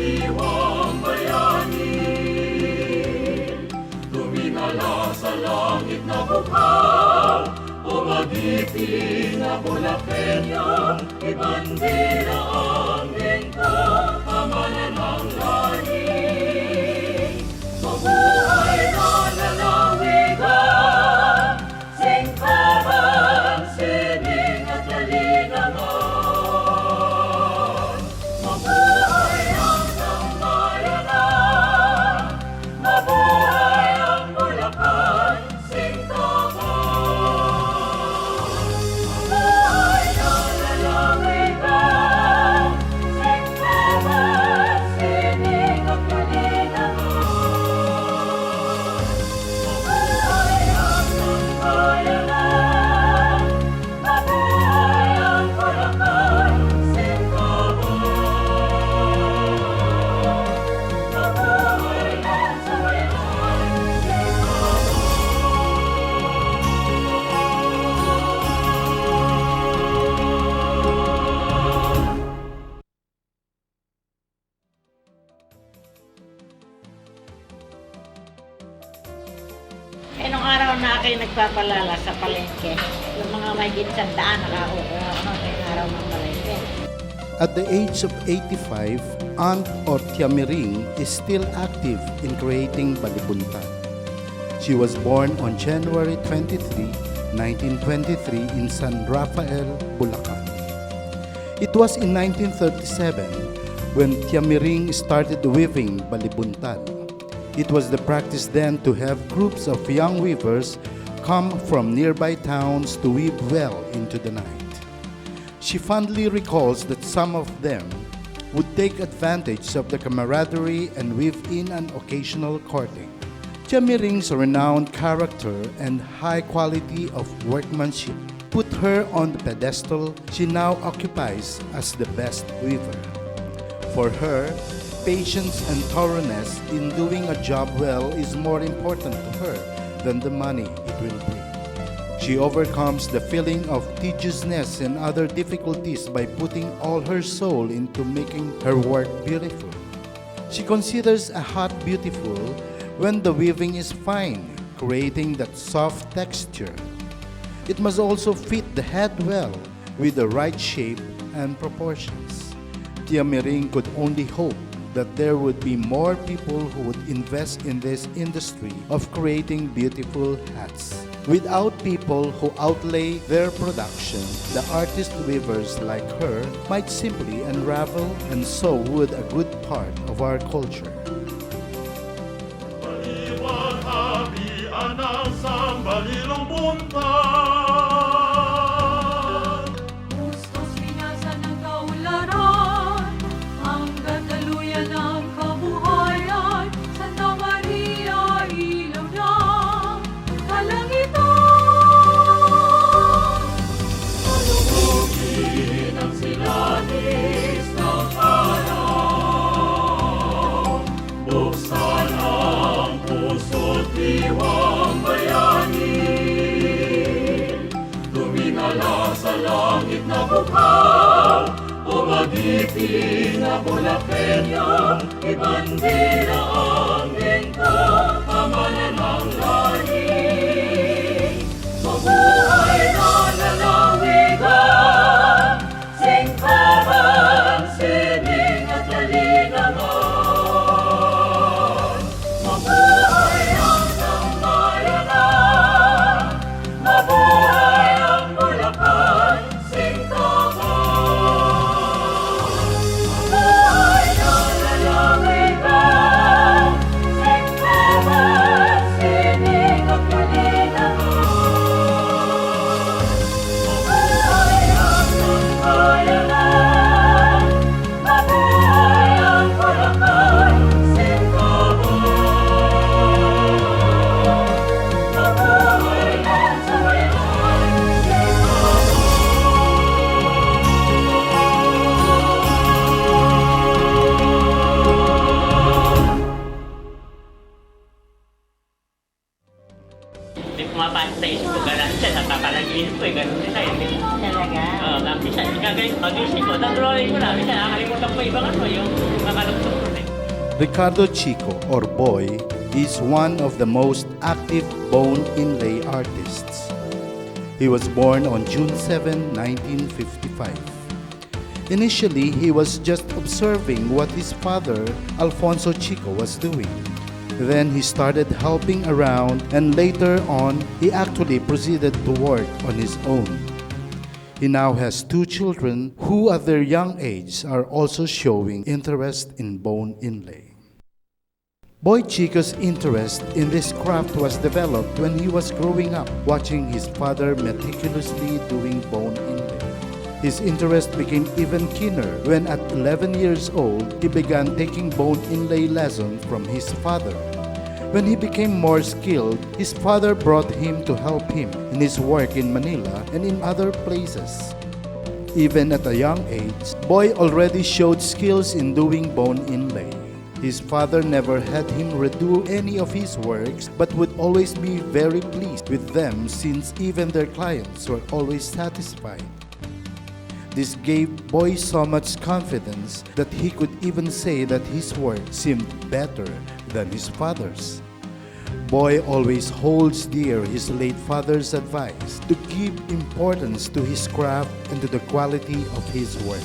diwang bayani, tumingala sa langit na bukal, umagiting na Bulacan, ibandila ang lingko, pamanan ng lahi. Mabuhay na lalawigan, Singkaban, sining at lalawigan. Mabuhay ang sambayanan, mabuhay ang Bulacan, Singkaban. Mabuhay na lalawigan, Singkaban, sining at lalawigan. Mabuhay ang sambayanan, mabuhay ang Bulacan, Singkaban. Mabuhay ang sambayanan, Nung araw na ako'y nagpapalala sa palengke, yung mga may gitsandaan, nakaukuha ako ng araw ng palengke. At the age of 85, Aunt or Tia Miring is still active in creating balibuntal. She was born on January 23, 1923 in San Rafael, Bulacan. It was in 1937 when Tia Miring started weaving balibuntal. It was the practice then to have groups of young weavers come from nearby towns to weave well into the night. She fondly recalls that some of them would take advantage of the camaraderie and weave in an occasional courting. Tia Miring's renowned character and high quality of workmanship put her on the pedestal she now occupies as the best weaver. For her, patience and thoroughness in doing a job well is more important to her than the money it will bring. She overcomes the feeling of tediousness and other difficulties by putting all her soul into making her work beautiful. She considers a hat beautiful when the weaving is fine, creating that soft texture. It must also fit the head well with the right shape and proportions. Tia Miring could only hope that there would be more people who would invest in this industry of creating beautiful hats. Without people who outlay their production, the artist weavers like her might simply unravel, and so would a good part of our culture. Paliwanabian ang Sombrerong Buntal. Gustos pinasan ng kaularan, ang gataluyan ng kabuhayan, Santa Maria, ilaw ng kalangitan. Malugugin ang silanis ng araw, buksan ang puso't diwang bayani, tumingala sa langit na bukal, umagiting na Bulacan, ibandila ang lingko, pamanan ng lahi. Mabuhay na lalawigan, Singkaban, sining at lalawigan. Mabuhay ang sambayanan, mabuhay ang Bulacan, Singkaban. Mabuhay na lalawigan, Singkaban, sining at lalawigan. Mabuhay ang sambayanan, mabuhay ang Bulacan, Singkaban. Mabuhay ang sambayanan, Hindi pumapasok sa isip ko, gano'n siya, nakakalagihin ko gano'n din tayo. Talaga? Oo, minsan, kagaling, magising ko, tatulogin ko na, minsan nakakalimutan ko ibang yung makalupkop ko Ricardo Chico, or Boy, is one of the most active bone inlay artists. He was born on June 7, 1955. Initially, he was just observing what his father, Alfonso Chico, was doing. Then he started helping around, and later on, he actually proceeded to work on his own. He now has 2 children who at their young age are also showing interest in bone inlay. Boy Chico's interest in this craft was developed when he was growing up, watching his father meticulously doing bone inlay. His interest became even keener when at 11 years old, he began taking bone inlay lessons from his father. When he became more skilled, his father brought him to help him in his work in Manila and in other places. Even at a young age, Boy already showed skills in doing bone inlay. His father never had him redo any of his works, but would always be very pleased with them since even their clients were always satisfied. This gave Boy so much confidence that he could even say that his work seemed better than his father's. Boy always holds dear his late father's advice to give importance to his craft and to the quality of his work.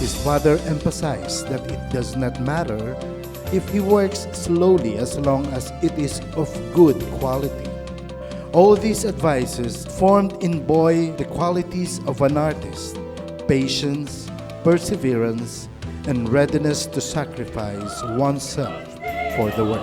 His father emphasized that it does not matter if he works slowly as long as it is of good quality. All these advices formed in Boy the qualities of an artist: patience, perseverance, and readiness to sacrifice oneself for the work.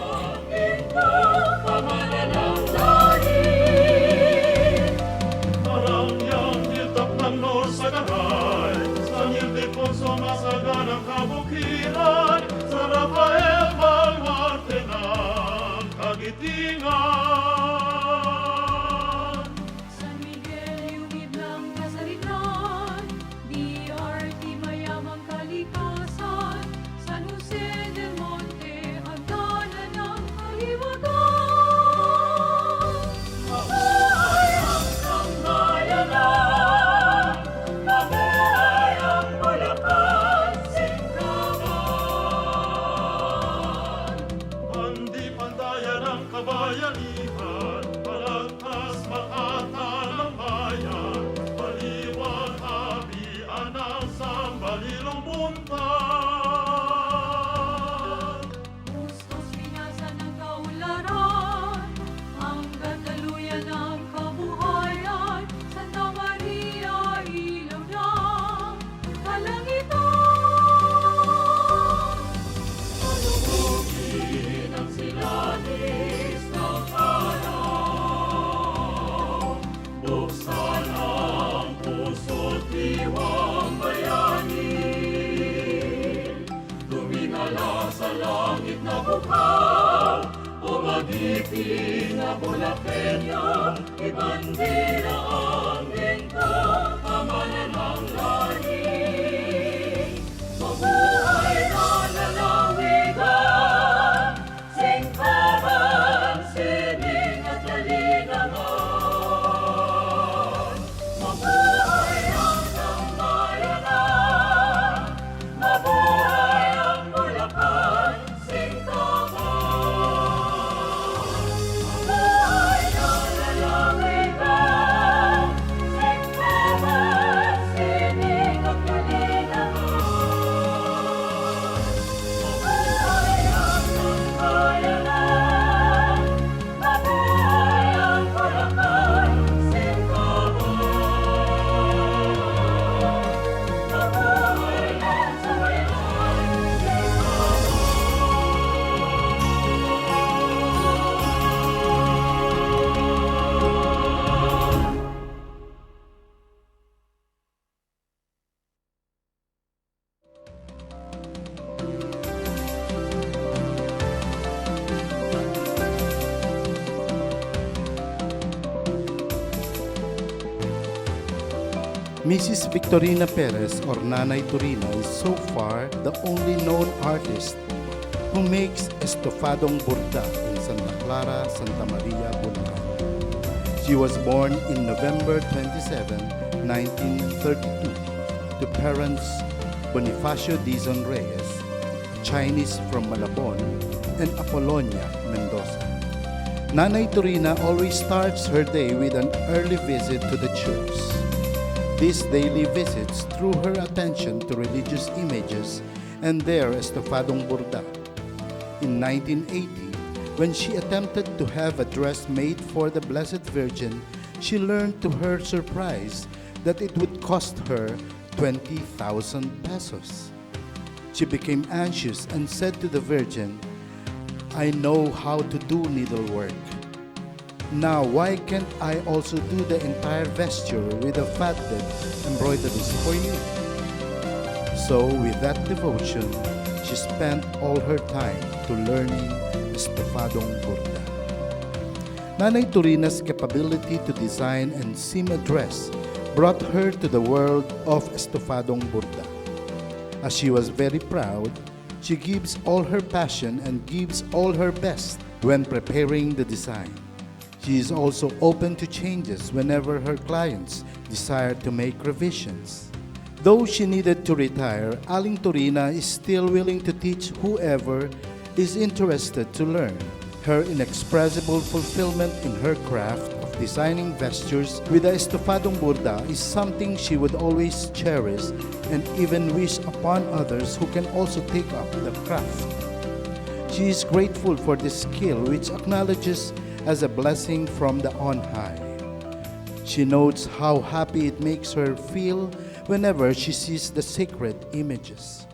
Marangyang hiltak ng Nor sa Garay, sa Ildefonso masaganang kabukiran, sa Rafael Baluarte ng Kagitingan. San Miguel, yungib ng kasaritan, DRT mayamang kalikasan, San Jose del Monte, hagdanan ng kaliwatan. Mabuhay ang sambayanan, mabuhay ang Bulacan, Singkaban. Pandi-pandayan ang kabayanihan, palagpas makatan ang bayan, paliwag habian ang Sambalirong Buntal. Gustos pinasan ng kaularan, hanggat daluyan ng kabuhayan, Santa Maria, ilaw ng kalangitan. Alugugin ang silanis ng araw, buksan ang puso't diwang bayanin. Tumingala sa langit na bukaw, umagiting na Bulakenyo, ibandila ang ginto, kamanan ang lahi. Mabuhay na lalawigan, Singkaban, sining at kalinangan. Mabuhay ang sambayanan, mabuhay ang Bulacan, Singkaban. Mabuhay na lalawigan, Singkaban, sining at kalinangan. Mabuhay ang sambayanan, mabuhay ang Bulacan, Singkaban. Mabuhay ang sambayanan, Mrs. Victorina Perez, or Nanay Turina, is so far the only known artist who makes Estopadong Burda in Santa Clara, Santa Maria, Bulacan. She was born in November 27, 1932, to parents Bonifacio Dizon Reyes, Chinese from Malabon, and Apolonia, Mendoza. Nanay Torina always starts her day with an early visit to the church. These daily visits drew her attention to religious images and their Estopadong Burda. In 1980, when she attempted to have a dress made for the Blessed Virgin, she learned to her surprise that it would cost her 20,000 pesos. She became anxious and said to the Virgin, "I know how to do needlework. Now, why can't I also do the entire vesture with the fatted embroideries for you?" So, with that devotion, she spent all her time to learning Estopadong Burda. Nanay Torina's capability to design and seam a dress brought her to the world of Estopadong Burda. As she was very proud, she gives all her passion and gives all her best when preparing the design. She is also open to changes whenever her clients desire to make revisions. Though she needed to retire, Aling Torina is still willing to teach whoever is interested to learn. Her inexpressible fulfillment in her craft of designing vestures with the Estopadong Burda is something she would always cherish and even wish upon others who can also take up the craft. She is grateful for this skill which acknowledges as a blessing from the on high. She notes how happy it makes her feel whenever she sees the sacred images,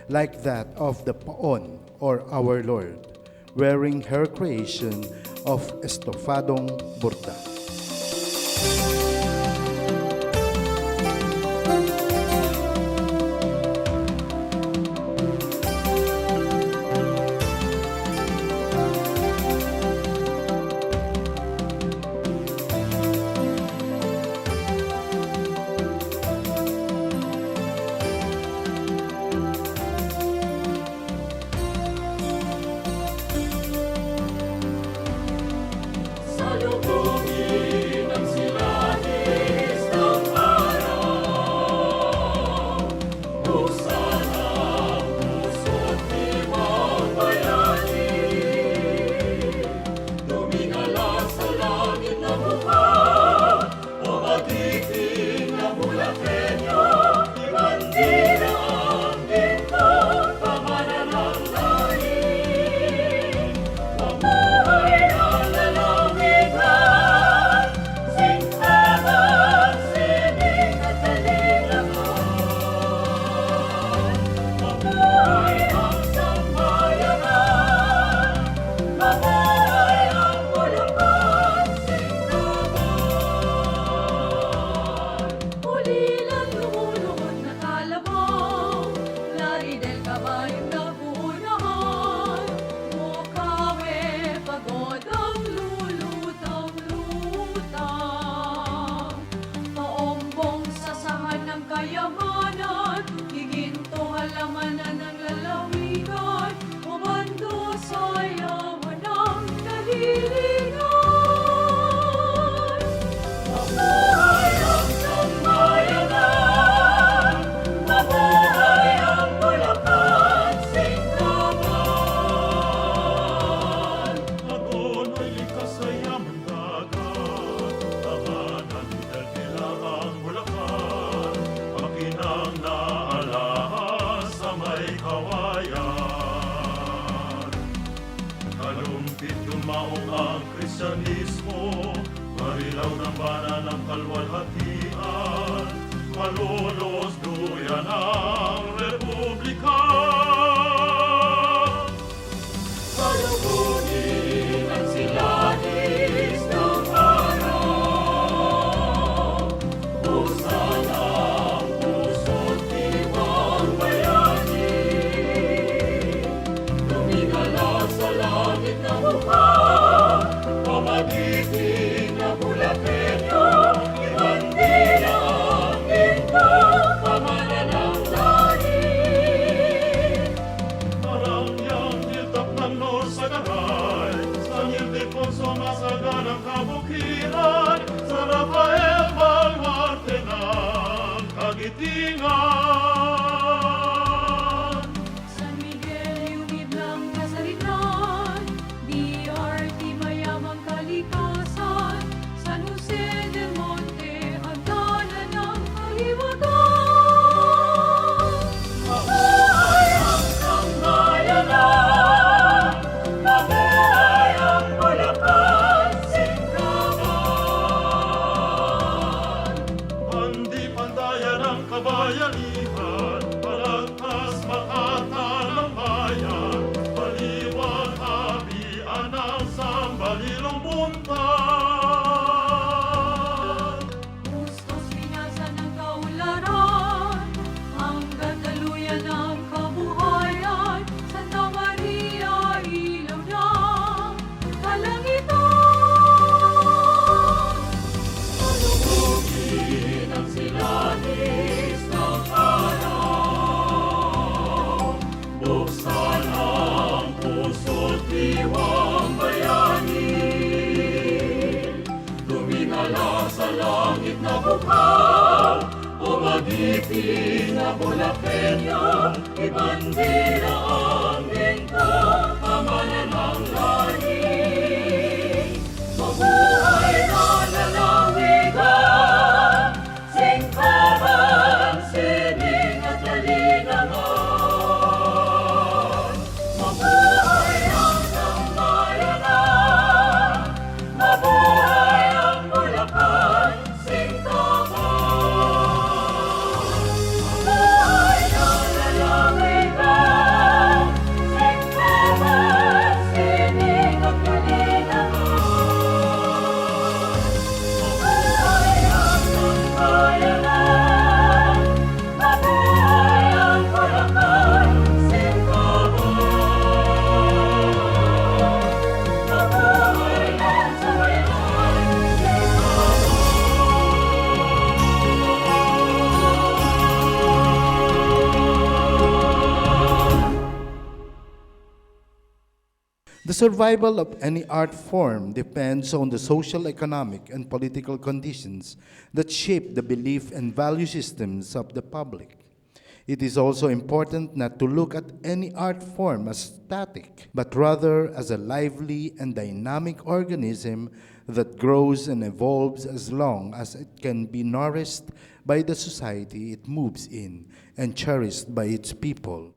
like that of the Paon or Our Lord, wearing her creation of Estopadong Burda. Salubungin ang silanis ng araw. Buksan ang puso't diwang bayani. Tumingala sa langit na mukha, o magiting na Bulacanyo. Ibandila ang gintong pamanan ng lahi. Mabuhay ang lalawigan, Singkaban, sining at kalingaman. Mabuhay ang sambayanan, mabuhay ang Bulacan, Singkaban. Ulilan lumulunod na kalabaw, lari del kabayong napuunahan. Mukawe pagod ang lulutang-lutang. Paombong sasahan ng kayamanan, giginto halamanan ng lalawigan. Umando sa yaman ng kahilingan. Mabuhay ang sambayanan, mabuhay ang Bulacan, Singkaban. Agon ay likas sa yaman dagat, tahanan nila ang Bulacan, pakinang naalahas sa may kawayan. Kalumpit yumaong ang Kristyanismo, marilaw ng bana ng kalwalhatian, malolos duyan ang Republika. Salubungin ang silanis ng araw. Buksan ang puso't diwang bayani. Tumingala sa langit na mukha, o magiting na Bulacanyo. Ibandila ang gintong pamanan ng bayanihan, palagpas makatan ng bayan, baliwag habian ng Sambalirong Buntal. Gustos pinasa ng kaularan, hanggang daluyan ng kabuhayan, Santa Maria, ilaw ng kalangitan. Malugugin ang silanis ng araw, buksan ang puso't diwang bayanin. Luminala sa langit na bukaw, umagiting na Bulacan, ibandera ang ginto, pamanan ng lahi. Mabuhay na lalawigan, Singkaban, sining at kalinangan. Mabuhay ang sambayanan, mabuhay ang Bulacan, Singkaban. Mabuhay na lalawigan, Singkaban, sining at kalinangan. Mabuhay ang sambayanan, mabuhay ang Bulacan, Singkaban. Mabuhay ang sambayanan, The survival of any art form depends on the social, economic, and political conditions that shape the belief and value systems of the public. It is also important not to look at any art form as static, but rather as a lively and dynamic organism that grows and evolves as long as it can be nourished by the society it moves in and cherished by its people.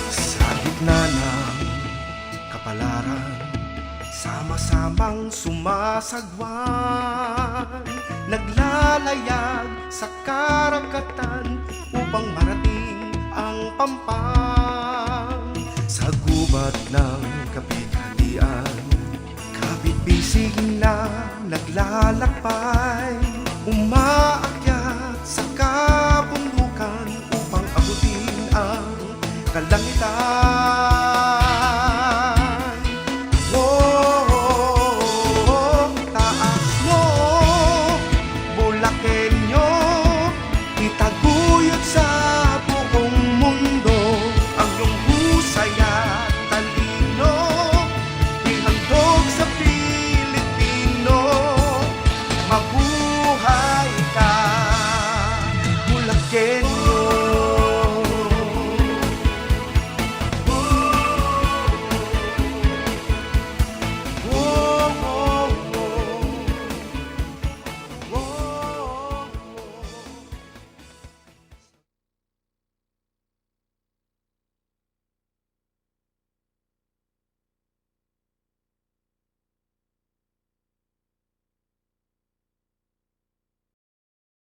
Sa gitna ng kapalaran, sama-samang sumasagwan, naglalayag sa karagatan upang marating ang pampang. Sa gubat ng kapighatian, kapit-bisig na naglalakbay,